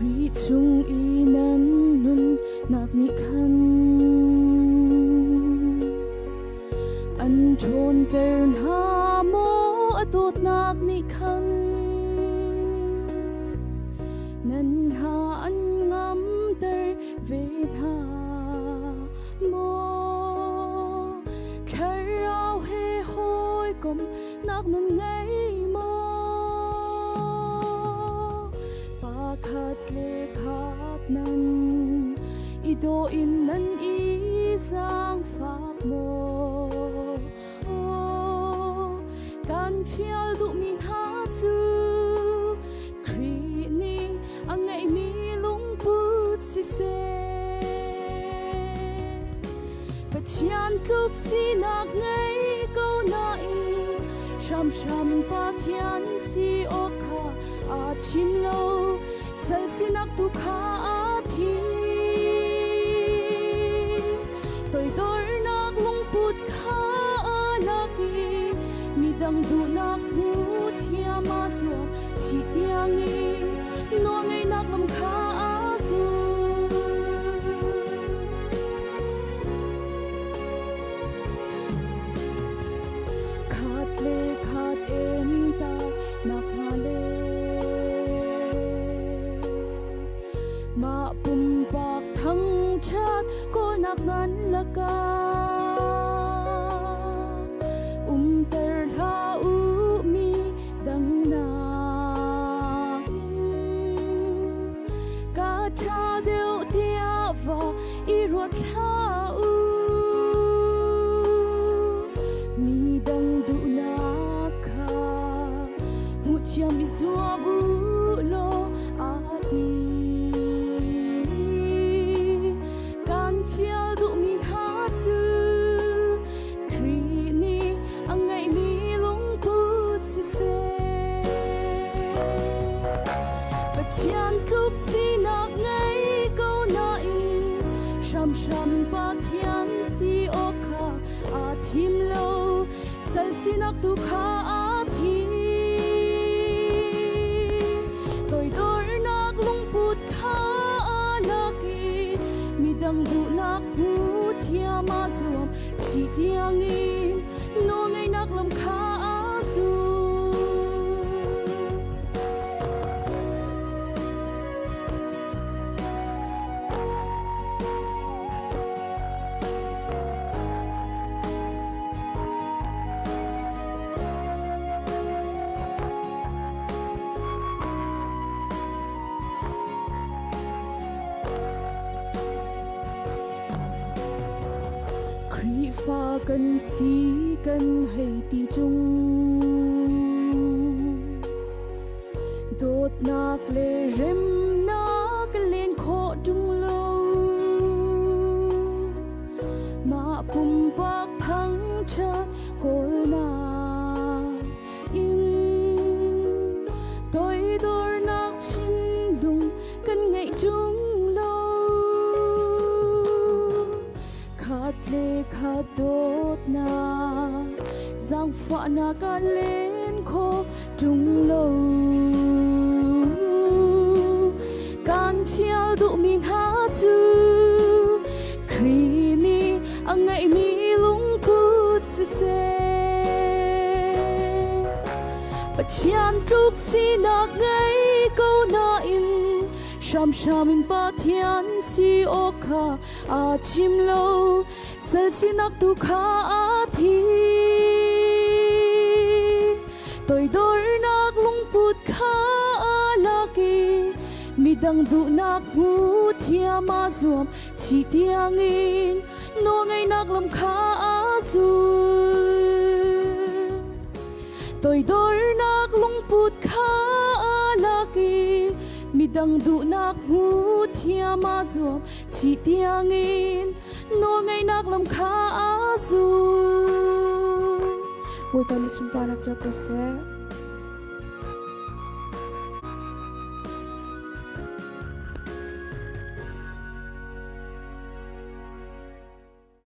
Kri chung inan nun nak ni khan an thon per ha mo atot nak ni khan nan ha an ngam ter ve ha mo thar rao he hoi kom nak nun ngai mo pa khat le khat nan ido in nan i sang phak mo kan phial du min ha chu kri ni angai mi lung put si se pachian tuk si nak ngai ko na in sham sham pa thian si o kha a chim lo sal si nak tu kha a thi tôi dor nak lung put kha a laki mi dang du nak mu thia ma zo chi tiang i no ngai nak lam kha a zu khat le khat em ta nak ha le ma pum pak thang chat ko nak ngan laka ter ha u mi dang na ka cha deu tia va i ruat ha u mi dang du na kha mu chiam i zua u lo a ti kan fial du min ha chu kri ni angai mi lung put si se pachian tuk si nak ngai ko na in sham sham pa thian si o kha a thim lo sal si nak tu kha a thi tôi dor nak lung put kha a laki mi dang du nak hu thia ma zuam chi tiang in no ngai nak lam kha a zu pha kan si kan hay ti chung dot nak le rem nak len kho chung lo ma pum pak thang chat kol na in tôi dor nak chin lung kan ngai chung le khat dot na giang pha na ka len kho chung lo kan phial du min ha chu kri ni angai mi lung put si se pachian tuk si nak ngai ko na in sham sham in pa thian si o kha a chim lo sal si nak tu kha a thi tôi dor nak lung put kha a laki mi dang du nak hu thia ma zuam chi tiang in no ngai nak lam kha a zu tôi dor nak lung put kha a laki mi dang du nak hu thia ma zuam chi tiang in no ngai nak lam kha a zu wo ta ni sum pa nak cha pa se